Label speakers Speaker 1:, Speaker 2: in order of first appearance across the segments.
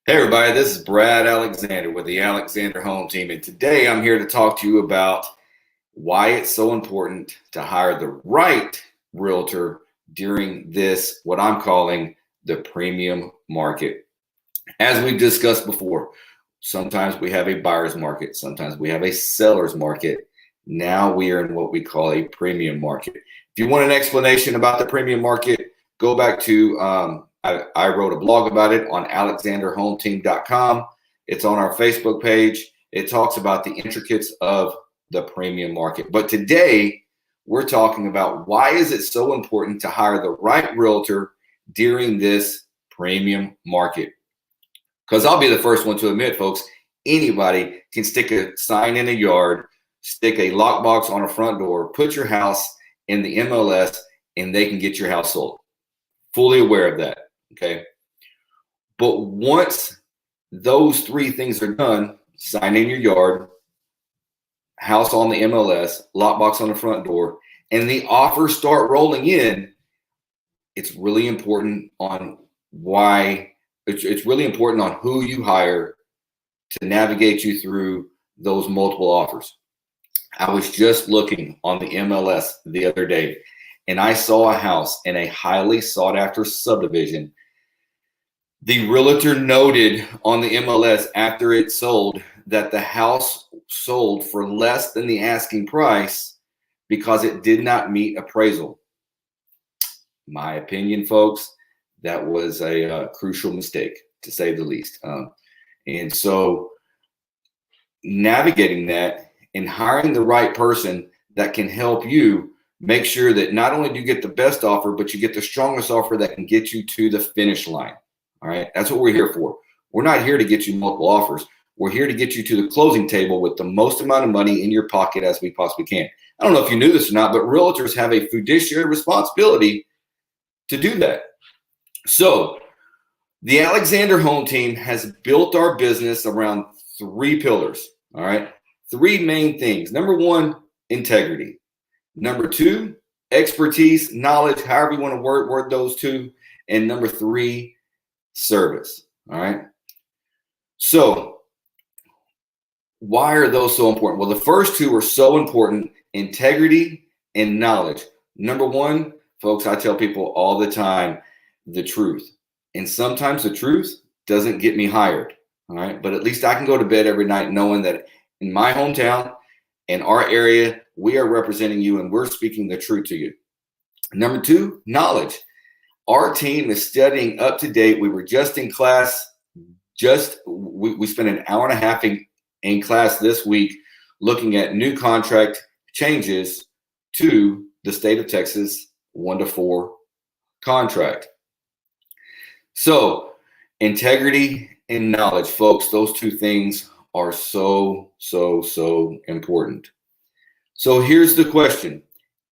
Speaker 1: Hey everybody, this is Brad Alexander with the Alexander Home Team, and today I'm here to talk to you about why it's so important to hire the right realtor during this, what I'm calling the premium market. As we've discussed before, sometimes we have a buyer's market, sometimes we have a seller's market. Now we are in what we call a premium market. If you want an explanation about the premium market, go back to I wrote a blog about it on alexanderhometeam.com. It's on our Facebook page. It talks about the intricacies of the premium market. But today, we're talking about why is it so important to hire the right realtor during this premium market? Because I'll be the first one to admit, folks, anybody can stick a sign in a yard, stick a lockbox on a front door, put your house in the MLS, and they can get your house sold. Fully aware of that. Okay. But once those three things are done, sign in your yard, house on the MLS, lockbox on the front door, and the offers start rolling in, it's really important on it's really important on who you hire to navigate you through those multiple offers. I was just looking on the MLS the other day, and I saw a house in a highly sought after subdivision. The realtor noted on the MLS after it sold that the house sold for less than the asking price because it did not meet appraisal. My opinion, folks, that was a crucial mistake, to say the least. And so navigating that and hiring the right person that can help you make sure that not only do you get the best offer, but you get the strongest offer that can get you to the finish line. All right, that's what we're here for. We're not here to get you multiple offers. We're here to get you to the closing table with the most amount of money in your pocket as we possibly can. I don't know if you knew this or not, but realtors have a fiduciary responsibility to do that. So the Alexander Home Team has built our business around three pillars. All right, three main things. Number one, integrity. Number two, expertise, knowledge, however you want to word those two. And number three, service. All right. So why are those so important? Well, the first two are so important: integrity and knowledge. Number one, folks, I tell people all the time the truth. And sometimes the truth doesn't get me hired. All right. But at least I can go to bed every night knowing that in my hometown, in our area, we are representing you and we're speaking the truth to you. Number two, knowledge. Our team is studying up to date. We were just in class. We spent an hour and a half in class this week looking at new contract changes to the state of Texas 1-4 contract. So integrity and knowledge, folks, those two things are so important. So here's the question.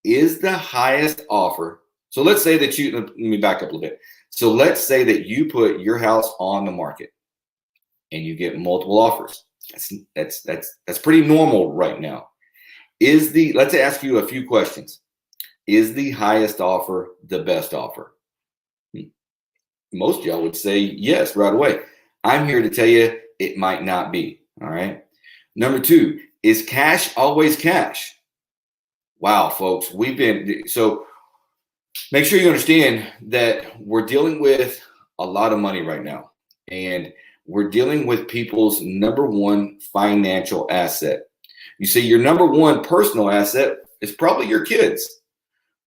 Speaker 1: Is the highest offer? So let's say that let me back up a little bit. So let's say that you put your house on the market and you get multiple offers. That's pretty normal right now. Let's ask you a few questions. Is the highest offer the best offer? Most of y'all would say yes right away. I'm here to tell you it might not be. All right. Number two, is cash always cash? Wow, folks, so make sure you understand that we're dealing with a lot of money right now, and we're dealing with people's number one financial asset. You see, your number one personal asset is probably your kids,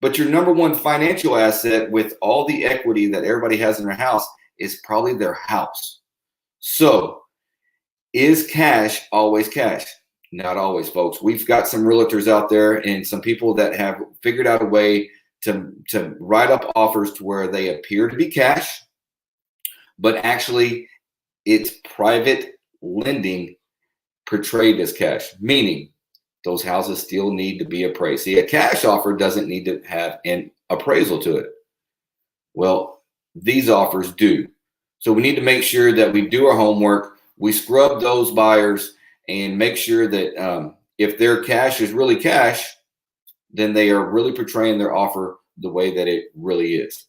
Speaker 1: but your number one financial asset with all the equity that everybody has in their house is probably their house. So is cash always cash? Not always, folks. We've got some realtors out there and some people that have figured out a way to write up offers to where they appear to be cash, but actually it's private lending portrayed as cash, meaning those houses still need to be appraised. See, a cash offer doesn't need to have an appraisal to it. Well, these offers do. So we need to make sure that we do our homework, we scrub those buyers, and make sure that if their cash is really cash, then they are really portraying their offer the way that it really is.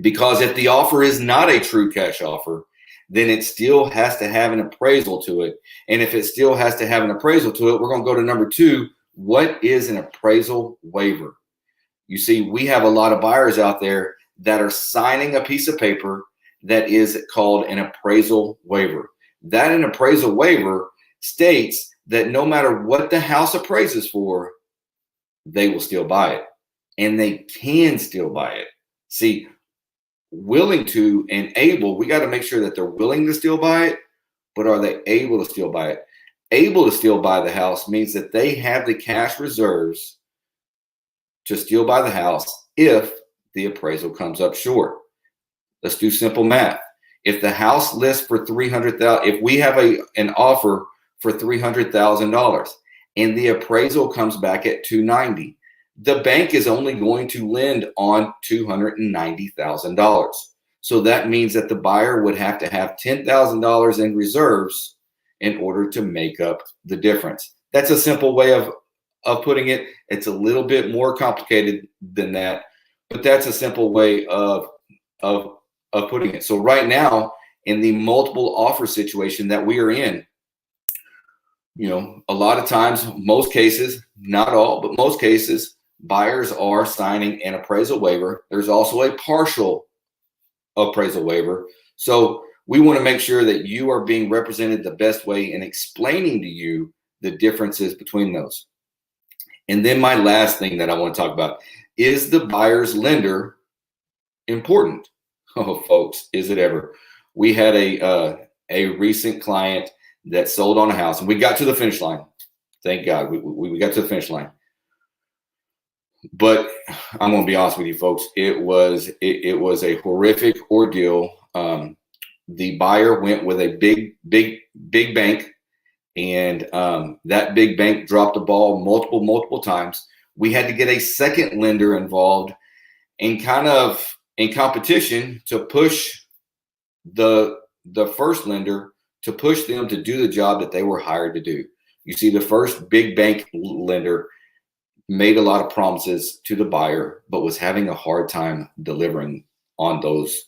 Speaker 1: Because if the offer is not a true cash offer, then it still has to have an appraisal to it. And if it still has to have an appraisal to it, we're going to go to number 2. What is an appraisal waiver? You see, we have a lot of buyers out there that are signing a piece of paper that is called an appraisal waiver. That an appraisal waiver states that no matter what the house appraises for, they will still buy it, and they can still buy it. See, willing to and able, we got to make sure that they're willing to still buy it, but are they able to still buy it? Able to still buy the house means that they have the cash reserves to still buy the house if the appraisal comes up short. Let's do simple math. If the house lists for $300,000, if we have an offer for $300,000 and the appraisal comes back at $290,000, the bank is only going to lend on $290,000. So that means that the buyer would have to have $10,000 in reserves in order to make up the difference. That's a simple way of putting it. It's a little bit more complicated than that, but that's a simple way of putting it. So right now, in the multiple offer situation that we are in, a lot of times, most cases, not all, but most cases, buyers are signing an appraisal waiver. There's also a partial appraisal waiver. So we want to make sure that you are being represented the best way and explaining to you the differences between those. And then my last thing that I want to talk about is the buyer's lender important? Oh, folks, is it ever? We had a recent client that sold on a house, and we got to the finish line. Thank God, we got to the finish line. But I'm going to be honest with you, folks. It was a horrific ordeal. The buyer went with a big bank, and that big bank dropped the ball multiple times. We had to get a second lender involved, and kind of in competition to push the first lender, to push them to do the job that they were hired to do. You see, the first big bank lender made a lot of promises to the buyer, but was having a hard time delivering on those.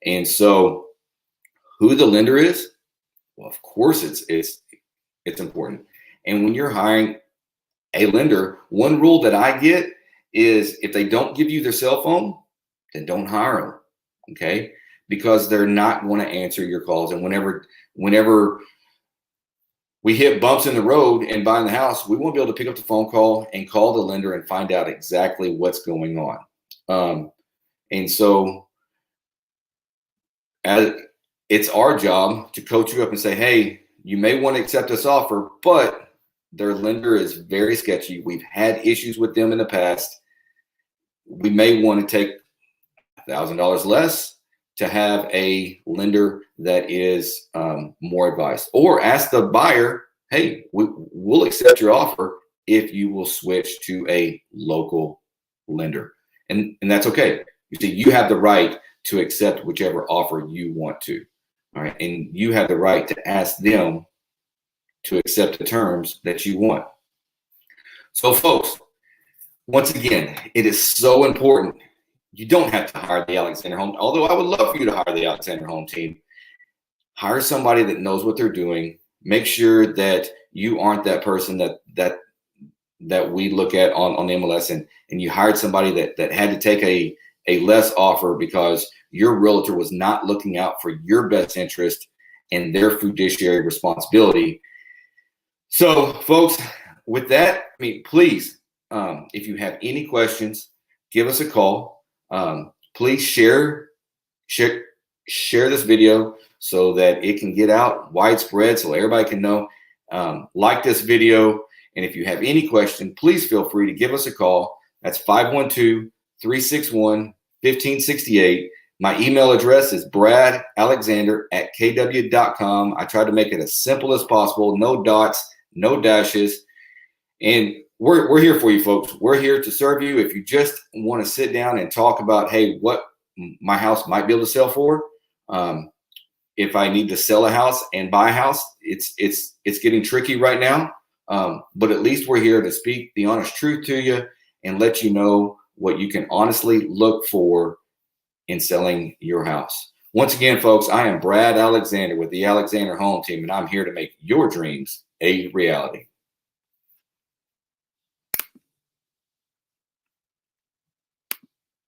Speaker 1: And so who the lender is, well, of course it's important. And when you're hiring a lender, one rule that I get is if they don't give you their cell phone, then don't hire them. Okay? Because they're not going to answer your calls. And whenever we hit bumps in the road and buying the house, we won't be able to pick up the phone call and call the lender and find out exactly what's going on. And so it's our job to coach you up and say, hey, you may want to accept this offer, but their lender is very sketchy. We've had issues with them in the past. We may want to take $1,000 less to have a lender that is more advised, or ask the buyer, hey, we'll accept your offer if you will switch to a local lender. And that's okay. You see, you have the right to accept whichever offer you want to. All right. And you have the right to ask them to accept the terms that you want. So folks, once again, it is so important. You don't have to hire the Alexander Home, although I would love for you to hire the Alexander Home team. Hire somebody that knows what they're doing. Make sure that you aren't that person that we look at on MLS, and you hired somebody that had to take a less offer because your realtor was not looking out for your best interest and their fiduciary responsibility. So folks, with that, please, if you have any questions, give us a call. Please share this video so that it can get out widespread so everybody can know. Like this video, and if you have any question, please feel free to give us a call. That's 512-361-1568. My email address is bradalexander@kw.com. I try to make it as simple as possible. No dots, no dashes. And we're here for you, folks. We're here to serve you. If you just want to sit down and talk about, hey, what my house might be able to sell for, if I need to sell a house and buy a house, it's getting tricky right now. But at least we're here to speak the honest truth to you and let you know what you can honestly look for in selling your house. Once again, folks, I am Brad Alexander with the Alexander Home Team, and I'm here to make your dreams a reality.